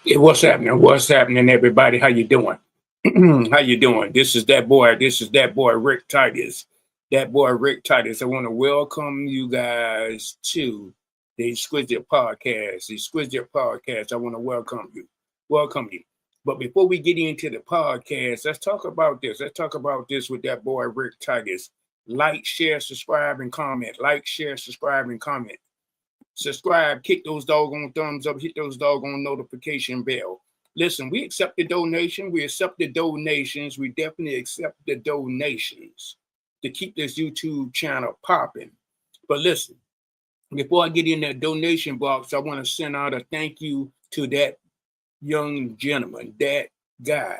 Hey, what's happening? What's happening, everybody? How you doing? How you doing? This is that boy. This is that boy, Rick Titus. That boy, Rick Titus. I want to welcome you guys to the Exquisite Podcast. The Exquisite Podcast. I want to welcome you. Welcome you. But before we get into the podcast, let's talk about this. Let's talk about this with that boy, Rick Titus. Like, share, subscribe, and comment. Like, share, subscribe, and comment. Subscribe, kick those doggone thumbs up, hit those doggone notification bell. Listen, we accept the donation. We accept the donations. We definitely accept the donations to keep this YouTube channel popping. But listen, before I get in that donation box, I want to send out a thank you to that young gentleman, that guy,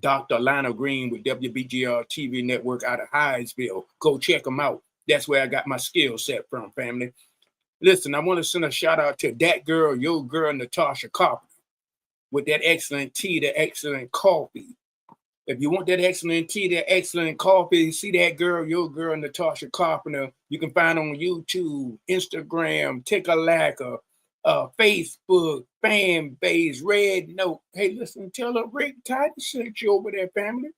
Dr. Lionel Green with WBGR TV Network out of Hyattsville. Go check him out. That's where I got my skill set from, family. Listen, I want to send a shout out to that girl, your girl, Natasha Carpenter, with that excellent tea, that excellent coffee. If you want that excellent tea, that excellent coffee, see that girl, your girl, Natasha Carpenter. You can find on YouTube, Instagram, Tickalacker, Facebook, fan base, Red Note. Hey, listen, tell her Rick Titus sent you over there, family.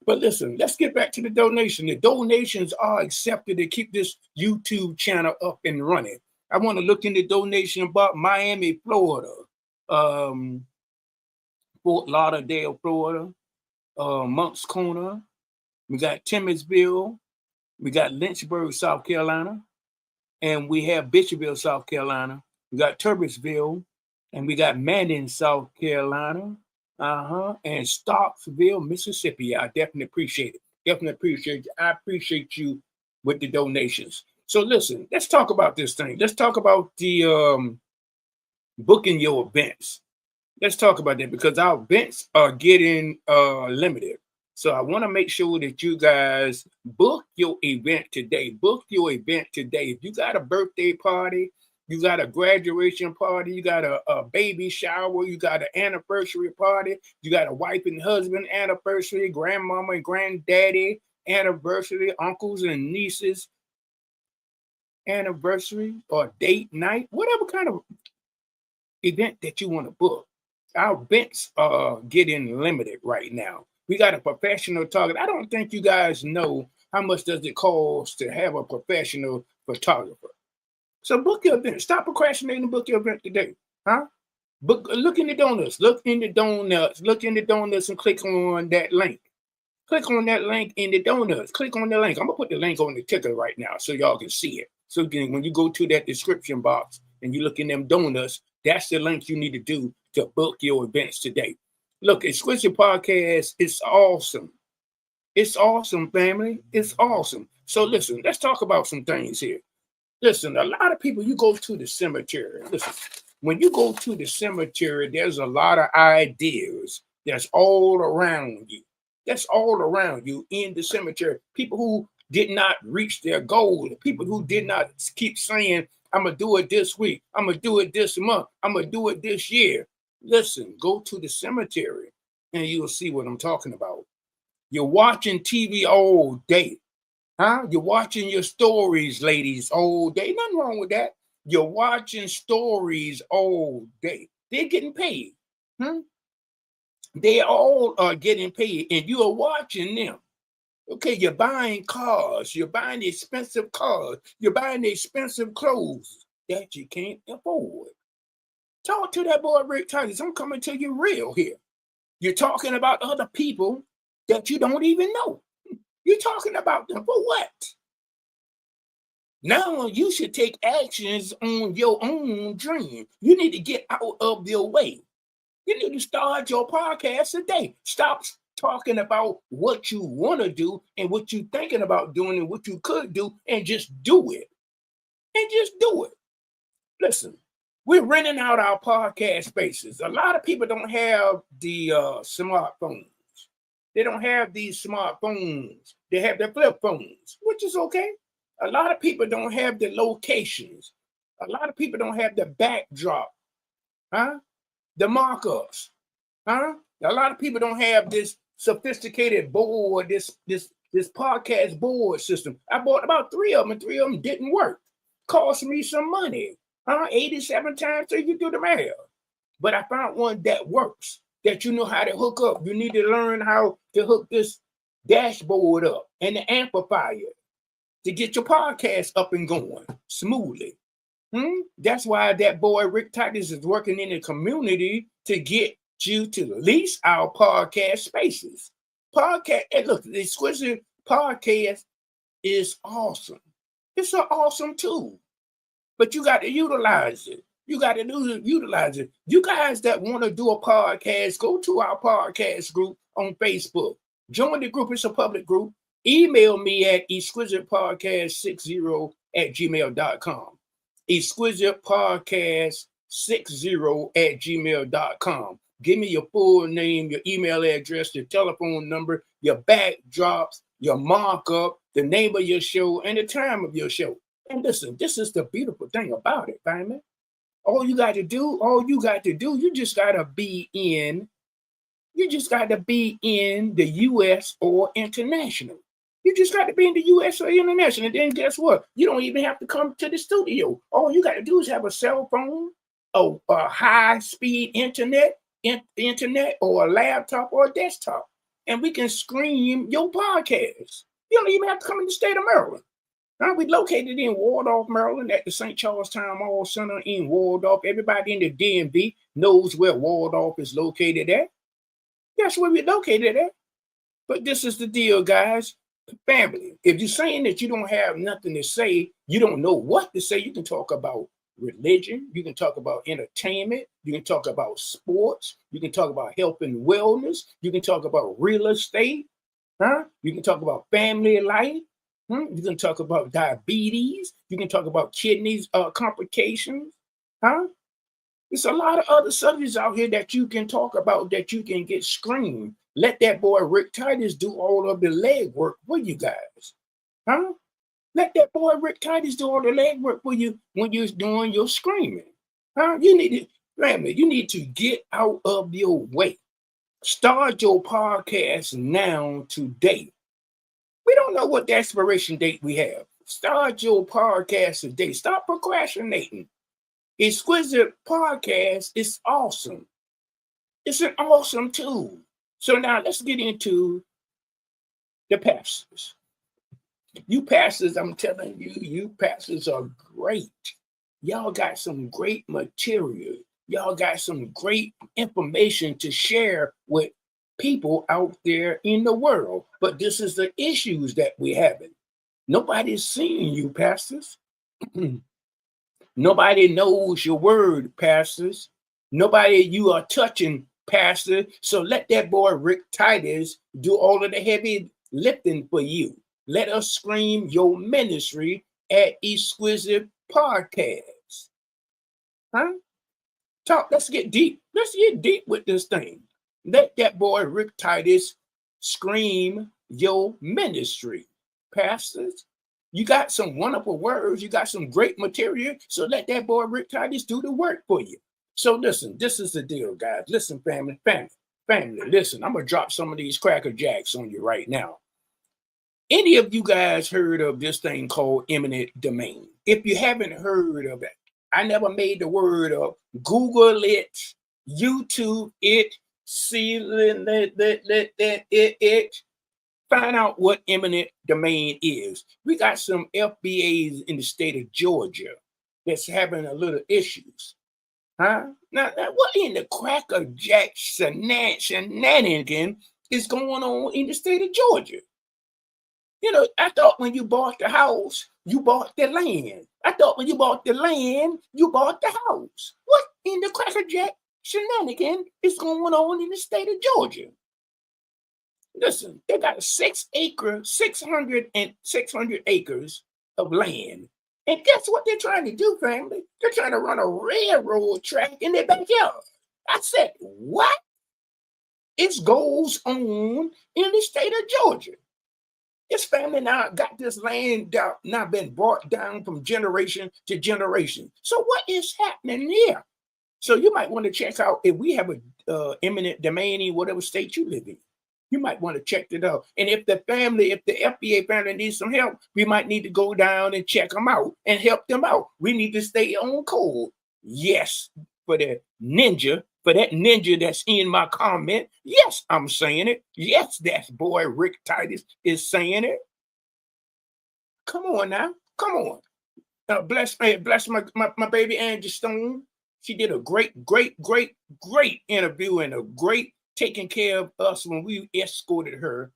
But listen, let's get back to the donation. The donations are accepted to keep this YouTube channel up and running. I want to look in the donation about Miami, Florida, Fort Lauderdale, Florida, Moncks Corner. We got Timmonsville. We got Lynchburg, South Carolina. And we have Bishopville, South Carolina. We got Turbisville. And we got Manning, South Carolina. And Starksville, Mississippi. I definitely appreciate it. Definitely appreciate you. I appreciate you with the donations. So listen, let's talk about this thing. Let's talk about the booking your events. Let's talk about that because our events are getting limited. So I want to make sure that you guys book your event today. Book your event today. If you got a birthday party, you got a graduation party, you got a baby shower, you got an anniversary party, you got a wife and husband anniversary, grandmama and granddaddy anniversary, uncles and nieces anniversary or date night, whatever kind of event that you want to book. Our events are getting limited right now. We got a professional target. I don't think you guys know how much does it cost to have a professional photographer. So book your event. Stop procrastinating and book your event today. Huh? Look in the donuts. Look in the donuts. Look in the donuts and click on that link. Click on that link in the donuts. Click on the link. I'm going to put the link on the ticker right now so y'all can see it. So again, when you go to that description box and you look in them donuts, that's the link you need to do to book your events today. Look, Exquisite Podcast is awesome. It's awesome, family. It's awesome. So listen, let's talk about some things here. Listen, a lot of people, you go to the cemetery. Listen, when you go to the cemetery, there's a lot of ideas that's all around you. That's all around you in the cemetery. People who did not reach their goal. People who did not keep saying, I'm going to do it this week. I'm going to do it this month. I'm going to do it this year. Listen, go to the cemetery and you'll see what I'm talking about. You're watching TV all day. Huh? You're watching your stories, ladies, all day. Nothing wrong with that. You're watching stories all day. They're getting paid. They all are getting paid, and you are watching them. Okay, you're buying cars. You're buying expensive cars. You're buying expensive clothes that you can't afford. Talk to that boy, Rick Titus. I'm coming to you real here. You're talking about other people that you don't even know. You're talking about them for what? Now you should take actions on your own dream. You need to get out of your way. You need to start your podcast today. Stop talking about what you want to do and what you're thinking about doing and what you could do and just do it. And just do it. Listen, we're renting out our podcast spaces. A lot of people don't have the smartphones. They don't have these smartphones. They have their flip phones, which is okay. A lot of people don't have the locations. A lot of people don't have the backdrop, the markups, A lot of people don't have this sophisticated board, this podcast board system. I bought about 3 of them, and 3 of them didn't work. Cost me some money. 87 times, so you do the math. but I found one that works, that you know how to hook up. You need to learn how to hook this dashboard up and the amplifier to get your podcast up and going smoothly. That's why that boy Rick Titus is working in the community to get you to lease our podcast spaces. Podcast, and look, the Exquisite podcast is awesome. It's an awesome tool, but you got to utilize it. You got to utilize it. You guys that want to do a podcast, go to our podcast group on Facebook. Join the group. It's a public group. Email me at exquisitepodcast60@gmail.com. exquisitepodcast60@gmail.com. Give me your full name, your email address, your telephone number, your backdrops, your markup, the name of your show, and the time of your show. And listen, this is the beautiful thing about it, family. All you got to do, you just got to be in the U.S. or international. You just got to be in the U.S. or international. And then guess what? You don't even have to come to the studio. All you got to do is have a cell phone, a high-speed internet, or a laptop or a desktop. And we can stream your podcast. You don't even have to come in the state of Maryland. We're located in Waldorf, Maryland, at the St. Charles Town Mall Center in Waldorf. Everybody in the DMV knows where Waldorf is located at. That's where we're located at. But this is the deal, guys. Family, if you're saying that you don't have nothing to say, you don't know what to say, you can talk about religion, you can talk about entertainment, you can talk about sports, you can talk about health and wellness, you can talk about real estate, you can talk about family life, you can talk about diabetes, you can talk about kidneys complications, There's a lot of other subjects out here that you can talk about, that you can get screened. Let that boy Rick Titus do all of the legwork for you guys. Let that boy Rick Titus do all the legwork for you when you're doing your screaming. You need to get out of your way. Start your podcast now today. We don't know what the expiration date we have. Start your podcast today. Stop procrastinating. Exquisite Podcast is awesome. It's an awesome tool. So now let's get into the pastors. You pastors, I'm telling you, you pastors are great. Y'all got some great material. Y'all got some great information to share with people out there in the world. But this is the issues that we're having. Nobody's seeing you, pastors. Nobody knows your word, pastors. Nobody you are touching, pastor. So let that boy Rick Titus do all of the heavy lifting for you. Let us scream your ministry at Exquisite Podcast. Let's get deep. Let's get deep with this thing. Let that boy Rick Titus scream your ministry, pastors. You got some wonderful words. You got some great material. So let that boy Rick Titus do the work for you. So listen, this is the deal, guys. Listen, family, listen. I'm going to drop some of these Cracker Jacks on you right now. Any of you guys heard of this thing called eminent domain? If you haven't heard of it, I never made the word up. Google it, YouTube it, see it. Find out what eminent domain is. We got some FBAs in the state of Georgia that's having a little issues. Now what in the Cracker Jack shenanigan is going on in the state of Georgia? You know, I thought when you bought the house, you bought the land. I thought when you bought the land, you bought the house. What in the Cracker Jack shenanigan is going on in the state of Georgia? Listen, they got 600 acres of land. And guess what they're trying to do, family? They're trying to run a railroad track in their backyard. I said, what? It goes on in the state of Georgia. This family now got this land now been brought down from generation to generation. So what is happening here? So you might want to check out if we have a eminent domain in whatever state you live in. You might want to check it out. And if the FBA family needs some help, we might need to go down and check them out and help them out. We need to stay on code. Yes, for that ninja, that's in my comment. Yes, I'm saying it. Yes, that boy Rick Titus is saying it. Come on now. Come on. Bless my baby Angie Stone. She did a great interview and a great taking care of us when we escorted her.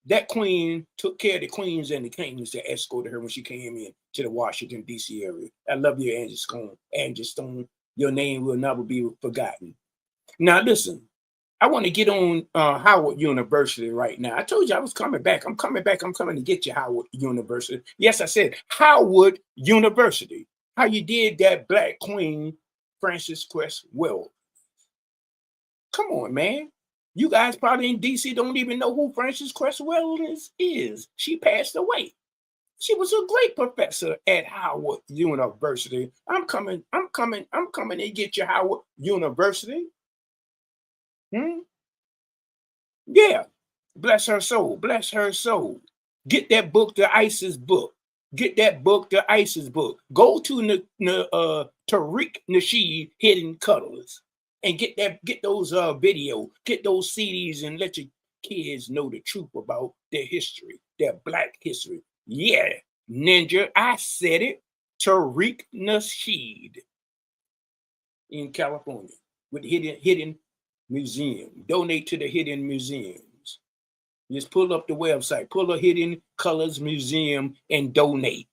That queen took care of the queens and the kings that escorted her when she came in to the Washington, D.C. area. I love you, Angie Stone. Angie Stone, your name will never be forgotten. Now, listen, I want to get on Howard University right now. I told you I was coming back. I'm coming back. I'm coming to get you, Howard University. Yes, I said Howard University. How you did that Black Queen, Frances Cress Wells. Come on, man. You guys probably in D.C. don't even know who Frances Cress Wells is. She passed away. She was a great professor at Howard University. I'm coming to get you, Howard University. Yeah. Bless her soul. Bless her soul. Get that book, the ISIS book. Get that book, the ISIS book. Go to Tariq Nasheed Hidden Colors and get those video, get those CDs and let your kids know the truth about their history, their Black history. Yeah, ninja, I said it. Tariq Nasheed in California with hidden museum. Donate to the hidden museums. Just pull up the website, pull a Hidden Colors Museum and donate.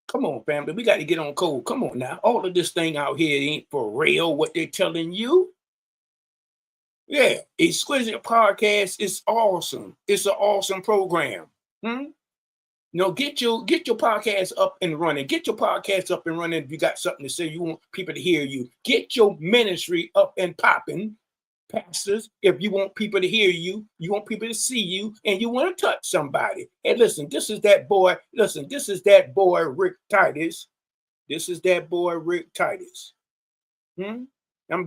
Come on, family. We got to get on code. Come on now. All of this thing out here ain't for real, what they're telling you. Yeah, Exquisite Podcast is awesome. It's an awesome program. No, get your podcast up and running. Get your podcast up and running. If you got something to say, you want people to hear you. Get your ministry up and popping. Pastors, if you want people to hear you, you want people to see you, and you want to touch somebody. And listen, this is that boy. Listen, this is that boy, Rick Titus. This is that boy, Rick Titus. I'm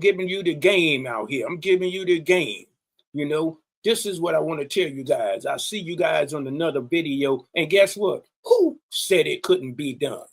giving you the game out here. I'm giving you the game. You know, this is what I want to tell you guys. I'll see you guys on another video. And guess what? Who said it couldn't be done?